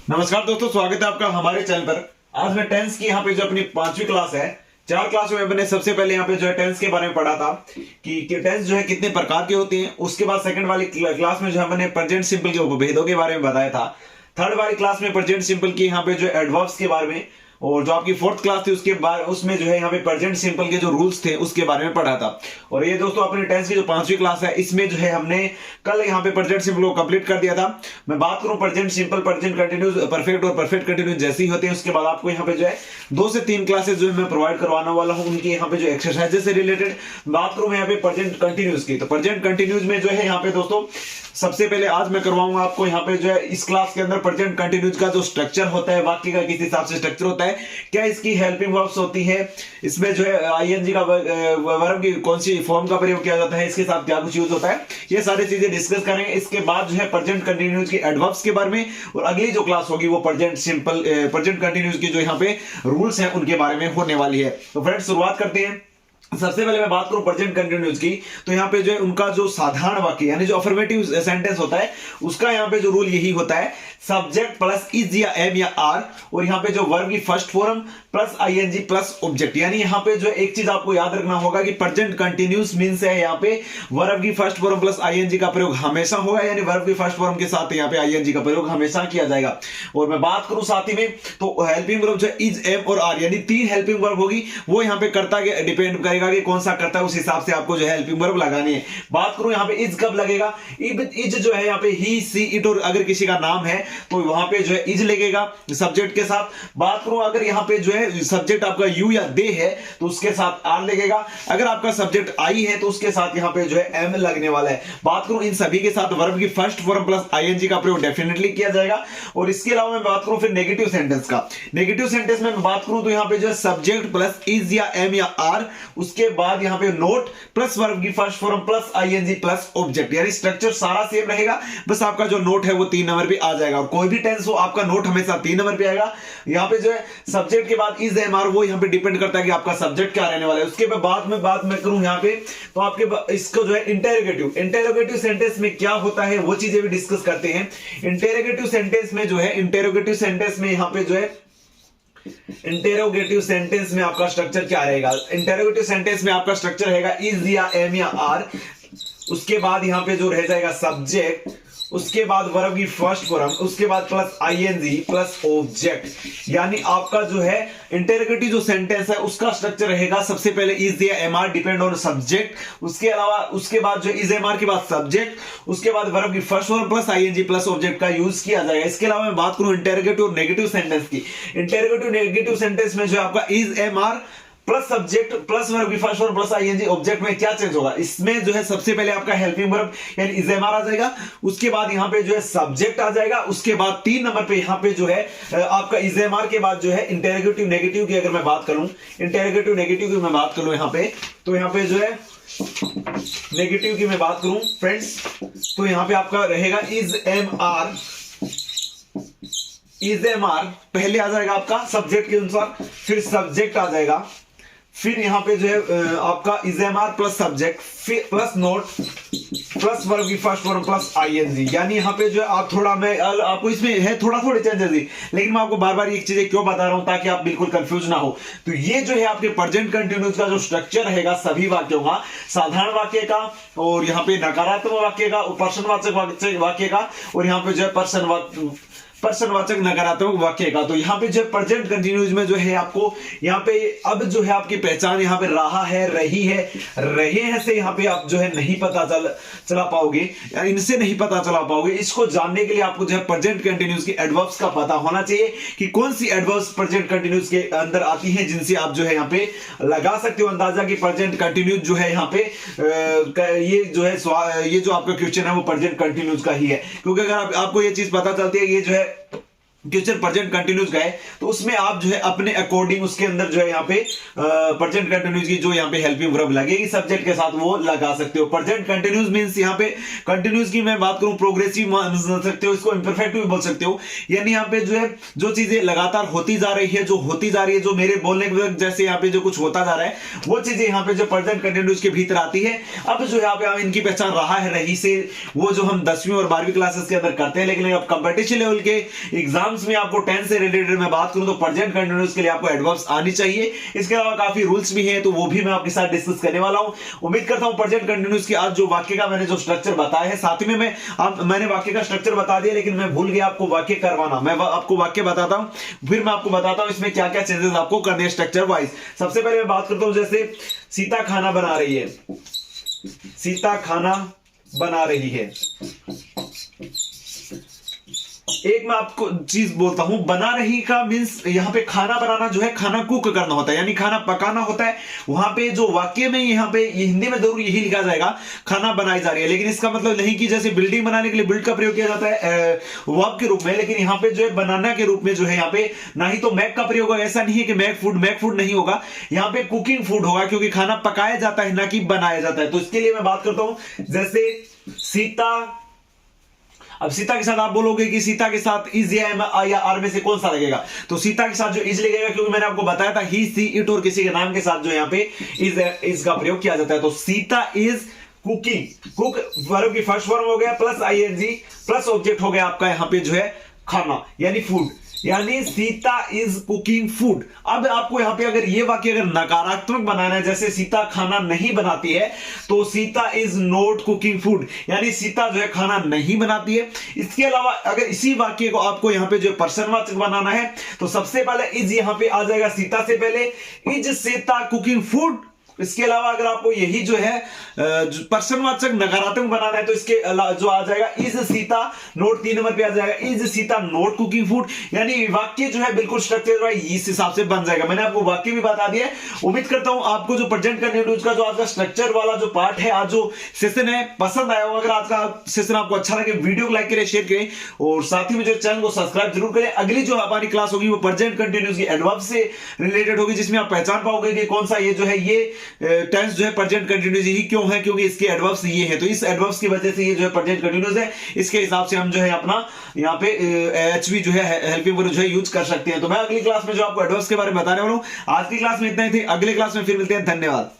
नमस्कार दोस्तों, स्वागत है आपका हमारे चैनल पर। आज मैं टेंस की यहाँ पे जो अपनी 5वीं क्लास है, 4 क्लास में मैंने सबसे पहले यहाँ पे जो है टेंस के बारे में पढ़ा था कि टेंस जो है कितने प्रकार की होती हैं। उसके बाद सेकंड वाली क्लास में जो है मैंने प्रेजेंट सिंपल के उपभेदों के बारे में बताया था। थर्ड वाली क्लास में प्रेजेंट सिंपल की यहाँ पे जो एडवर्ब्स के बारे में, और जो आपकी फोर्थ क्लास थी उसके बाद उसमें जो है यहाँ पे प्रेजेंट सिंपल के जो रूल्स थे उसके बारे में पढ़ा था। और ये दोस्तों अपने टेंस की जो 5वीं क्लास है इसमें जो है हमने कल यहाँ पे प्रेजेंट सिंपल को कंप्लीट कर दिया था। मैं बात करूं present simple, present continuous, perfect और परफेक्ट कंटिन्यूस जैसे ही होते हैं, उसके बाद आपको यहाँ पे जो है 2 से 3 क्लासेस जो है मैं प्रोवाइड करवाने वाला हूं उनकी यहाँ पे जो एक्सरसाइजेस से रिलेटेड। बात करूं मैं यहाँ पे प्रेजेंट कंटिन्यूस की, तो प्रेजेंट कंटिन्यूस में जो है यहाँ पे दोस्तों सबसे पहले आज मैं करवाऊंगा आपको यहाँ पे जो है इस क्लास के अंदर प्रेजेंट कंटिन्यूस का जो स्ट्रक्चर होता है, वाक्य का किस हिसाब से स्ट्रक्चर होता है, क्या इसकी हेल्पिंग वर्ब्स होती है, इसमें जो है आईएनजी का वर्ब की कौन सी फॉर्म का प्रयोग किया जाता है, इसके साथ क्या कुछ यूज होता है, ये सारी चीजें डिस्कस करेंगे। इसके बाद जो है प्रेजेंट कंटिन्यूस की एडवर्ब्स के बारे में, और अगली जो क्लास होगी वो प्रेजेंट सिंपल प्रेजेंट कंटिन्यूस की जो यहाँ पे रूल्स हैं उनके बारे में होने वाली है। तो फ्रेंड्स शुरुआत करते हैं। सबसे पहले मैं बात करूं प्रेजेंट कंटिन्यूस की, तो यहाँ पे जो है उनका जो साधारण वाक्य यानी जो अफर्मेटिव सेंटेंस होता है उसका यहाँ पे जो रूल यही होता है, सब्जेक्ट प्लस इज या एम या आर, और यहाँ पे जो वर्ब की first form plus ING plus object. यानी यहाँ पे जो एक चीज आपको याद रखना होगा कि प्रेजेंट कंटिन्यूस मींस है यहाँ पे वर्ब की फर्स्ट फॉर्म प्लस आईएनजी का प्रयोग हमेशा होगा, यानी वर्ब की फर्स्ट फॉर्म के साथ यहाँ पे आईएनजी का प्रयोग हमेशा किया जाएगा। और मैं बात करूं साथ ही में तो हेल्पिंग वर्ब जो इज, एम और आर यानी 3 हेल्पिंग वर्ब होगी, वो यहाँ पे कर्ता के डिपेंड करेगा कि कौन सा करता है, उस हिसाब से आपको जो है हेल्पिंग वर्ब लगानी है। बात करूं यहाँ पे इज कब लगेगा, इज जो है यहाँ पे ही, सी, इट, और अगर किसी का नाम है तो वहां पे जो है इज लगेगा सब्जेक्ट के साथ। बात करूं अगर यहाँ पे जो है सब्जेक्ट आपका यू या दे है तो उसके साथ आर लगेगा। अगर आपका सब्जेक्ट आई है तो उसके साथ यहाँ पे जो है एम लगने वाला है। बात करूं इन सभी के साथ वर्ब की फर्स्ट फॉर्म प्लस आईएनजी का प्रयोग डेफिनेटली किया जाएगा। और इसके अलावा मैं बात करूं फिर नेगेटिव सेंटेंस का, नेगेटिव सेंटेंस में बात करूं तो यहाँ पे जो है सब्जेक्ट प्लस इज या एम या आर, उसके बाद यहाँ पे नोट प्लस वर्ब की first form plus ING plus object, यानी स्ट्रक्चर सारा सेम रहेगा, बस आपका जो नोट है वो 3 नंबर पे आ जाएगा। और कोई भी टेंस हो आपका नोट हमेशा 3 नंबर पे आएगा। यहाँ पे जो है सब्जेक्ट के बाद इज, एम, आर, वो यहाँ पे डिपेंड करता है कि आपका सब्जेक्ट क्या रहने वाला है। उसके बाद में बात मैं करूं यहाँ पे तो आपके इसको जो है इंटेरोगेटिव सेंटेंस में क्या होता है वो चीजें भी डिस्कस करते हैं। इंटेरोगेटिव सेंटेंस में जो है इंटेरोगेटिव सेंटेंस में यहाँ पे जो है इंटेरोगेटिव सेंटेंस में आपका स्ट्रक्चर क्या रहेगा, इंटेरोगेटिव सेंटेंस में आपका स्ट्रक्चर रहेगा इज या एम या आर, उसके बाद यहां पे जो रह जाएगा सब्जेक्ट, उसके बाद वर्ब की फर्स्ट फॉर्म, उसके बाद प्लस आईएनजी प्लस ऑब्जेक्ट। यानी आपका जो है इंटेरोगेटिव जो सेंटेंस है उसका स्ट्रक्चर रहेगा सबसे पहले इज या एमआर डिपेंड ऑन सब्जेक्ट, उसके अलावा उसके बाद जो इज एमआर के बाद सब्जेक्ट, उसके बाद वर्ब की first form plus ING plus object का यूज किया जाएगा। इसके अलावा मैं बात करूं इंटेरोगेटिव और नेगेटिव सेंटेंस की, इंटेरोगेटिव नेगेटिव सेंटेंस में जो आपका is, am are plus subject plus verb की first form plus ING object में क्या चेंज होगा, इसमें जो है सबसे पहले आपका हेल्पिंग वर्ब यानी इज, एमआर आ जाएगा, उसके बाद यहां पे जो है सब्जेक्ट आ जाएगा, उसके बाद 3 नंबर पे यहां पे जो है आपका इज, एमआर के बाद जो है इंटेरोगेटिव नेगेटिव की अगर मैं बात करूं, इंटेरोगेटिव नेगेटिव की मैं बात करूं यहां पे, तो यहां पे जो है नेगेटिव की मैं बात करूं फ्रेंड्स तो यहां पे आपका रहेगा इज, एमआर, इज, एमआर पहले आ जाएगा आपका सब्जेक्ट के अनुसार, फिर सब्जेक्ट आ जाएगा, फिर यहां पे जो है आपका इज, एमआर प्लस सब्जेक्ट, फिर प्लस नोट प्लस वर्ब की फर्स्ट फॉर्म प्लस आईएनजी। यानी यहां पे जो है आप थोड़ा मैं आपको इसमें है थोड़े चेंजेस ही, लेकिन मैं आपको बार बार एक चीजें क्यों बता रहा हूं ताकि आप बिल्कुल कंफ्यूज ना हो। तो ये जो है आपके प्रेजेंट कंटिन्यूस का जो स्ट्रक्चर रहेगा सभी वाक्यों का, साधारण वाक्य का, और यहाँ पे नकारात्मक वाक्य का, प्रश्नवाचक वाक्य का, और यहाँ पे जो है पर्सनवाचक नकारात्मक वाक्य का। तो यहाँ पे जो प्रेजेंट कंटिन्यूस में जो है आपको यहाँ पे अब जो है आपकी पहचान यहाँ पे रहा है, रही है, रहे हैं से यहाँ पे आप जो है नहीं पता चला पाओगे, इनसे नहीं पता चला पाओगे। इसको जानने के लिए आपको जो है प्रेजेंट कंटिन्यूस की एडवर्ब्स का पता होना चाहिए कि कौन सी एडवर्ब्स प्रेजेंट कंटिन्यूस के अंदर आती है, जिनसे आप जो है यहाँ पे लगा सकते हो अंदाजा कि प्रेजेंट कंटिन्यूस जो है यहाँ पे ये जो है ये जो आपका क्वेश्चन है वो प्रेजेंट कंटिन्यूस का ही है। क्योंकि अगर आपको ये चीज पता चलती है ये जो है क्वेश्चन प्रेजेंट कंटिन्यूस गए तो उसमें आप जो है अपने अकॉर्डिंग उसके अंदर जो है यहाँ पे प्रेजेंट कंटिन्यूस की जो यहाँ पे हेल्पिंग वर्ब लगेगी सब्जेक्ट के साथ वो लगा सकते हो। प्रेजेंट कंटिन्यूस मींस यहाँ पे कंटिन्यूस की मैं बात करूं प्रोग्रेसिव मान सकते हो, इसको इम्परफेक्ट भी बोल सकते हो। यानी यहाँ पे जो है जो चीजें लगातार होती जा रही है, जो होती जा रही है, जो मेरे बोलने के वक्त जैसे यहाँ पे जो कुछ होता जा रहा है वो चीजें यहाँ पे जो प्रेजेंट कंटिन्यूस के भीतर आती है। अब जो यहाँ पे हम इनकी पहचान रहा है रही से वो जो हम 10वीं और 12वीं क्लासेस के अंदर करते हैं, लेकिन अब कंपटीशन लेवल के एग्जाम एग्जाम्स में आपको टेंस से रिलेटेड मैं बात करूं तो प्रेजेंट कंटिन्यूअस के लिए आपको एडवर्ब्स आनी चाहिए। इसके अलावा काफी रूल्स भी हैं, तो वो भी मैं आपके साथ डिस्कस करने वाला हूं। उम्मीद करता हूं प्रेजेंट कंटिन्यूअस की आज जो वाक्य का मैंने जो स्ट्रक्चर बताया है, साथ ही में मैंने वाक्य का स्ट्रक्चर बता दिया, लेकिन मैं भूल गया आपको वाक्य करवाना। मैं आपको वाक्य बताता हूं, फिर मैं आपको बताता हूं इसमें क्या क्या चेंजेस आपको करने हैं स्ट्रक्चर वाइज। सबसे पहले मैं बात करता हूं, जैसे सीता खाना बना रही है, सीता खाना बना रही है। एक मैं आपको चीज बोलता हूं, बना रही का मींस यहां पे खाना बनाना जो है, खाना कुक करना होता है, यानी खाना पकाना होता है। वहां पे जो वाक्य में यहां पे हिंदी में जरूर यही लिखा जाएगा खाना बनाई जा रही है, लेकिन इसका मतलब नहीं कि जैसे बिल्डिंग बनाने के लिए बिल्ड का प्रयोग किया जाता है वर्ब के रूप में, लेकिन यहां पे जो है बनाना के रूप में जो है यहाँ पे ना ही तो मैक का प्रयोग होगा, ऐसा नहीं है कि मैक फूड नहीं होगा, यहाँ पे कुकिंग फूड होगा, क्योंकि खाना पकाया जाता है ना कि बनाया जाता है। तो इसके लिए मैं बात करता हूं, जैसे सीता, अब सीता के साथ आप बोलोगे कि सीता के साथ इज या आर में से कौन सा लगेगा, तो सीता के साथ जो इज लगेगा, क्योंकि मैंने आपको बताया था ही, सी, इट और किसी के नाम के साथ जो यहाँ पे इज का प्रयोग किया जाता है। तो Sita is cooking, cook verb की फर्स्ट फॉर्म हो गया, प्लस आईएनजी प्लस ऑब्जेक्ट हो गया आपका यहाँ पे जो है खाना, यानी फूड, यानी सीता इज कुकिंग फूड। अब आपको यहां पे अगर ये वाक्य अगर नकारात्मक बनाना है, जैसे सीता खाना नहीं बनाती है, तो Sita is not cooking food, यानी सीता जो है खाना नहीं बनाती है। इसके अलावा अगर इसी वाक्य को आपको यहां पे जो पर्सनवाचक बनाना है, तो सबसे पहले इज यहां पे आ जाएगा सीता से पहले, इज सीता कुकिंग फूड। इसके अलावा अगर आपको यही जो है पर्सनवाचक नकारात्मक बनाना है, तो इसके जो आ जाएगा इज सीता, नोट 3 नंबर पे आ जाएगा is Sita not cooking food, यानी वाक्य जो है बिल्कुल स्ट्रक्चर इस हिसाब से बन जाएगा। मैंने आपको वाक्य भी बता दिया है। उम्मीद करता हूं आपको जो प्रेजेंट कंटिन्यूअस का जो आज का स्ट्रक्चर वाला जो पार्ट है, आज जो सेशन है, पसंद आया हो। अगर आज का सेशन आपको अच्छा लगे, वीडियो को लाइक करें, शेयर करें और साथ ही में जो चैनल को सब्सक्राइब जरूर करें। अगली जो हमारी क्लास होगी वो प्रेजेंट कंटिन्यूअस की एडवर्ब से रिलेटेड होगी, जिसमें आप पहचान पाओगे कि कौन सा ये जो है ये टेंस जो है प्रेजेंट कंटिन्यूअस ही क्यों है, क्योंकि इसके एडवर्ब्स ये है, तो इस एडवर्ब्स की वजह से ये जो है प्रेजेंट कंटिन्यूअस है। इसके हिसाब से हम जो है अपना यहाँ पे एचवी जो है हेल्पिंग वर्ब जो है यूज कर सकते हैं। तो मैं अगली क्लास में जो आपको एडवर्ब्स के बारे में बताने वाला हूं। आज की क्लास में इतना ही थी, अगली क्लास में फिर मिलते हैं। धन्यवाद।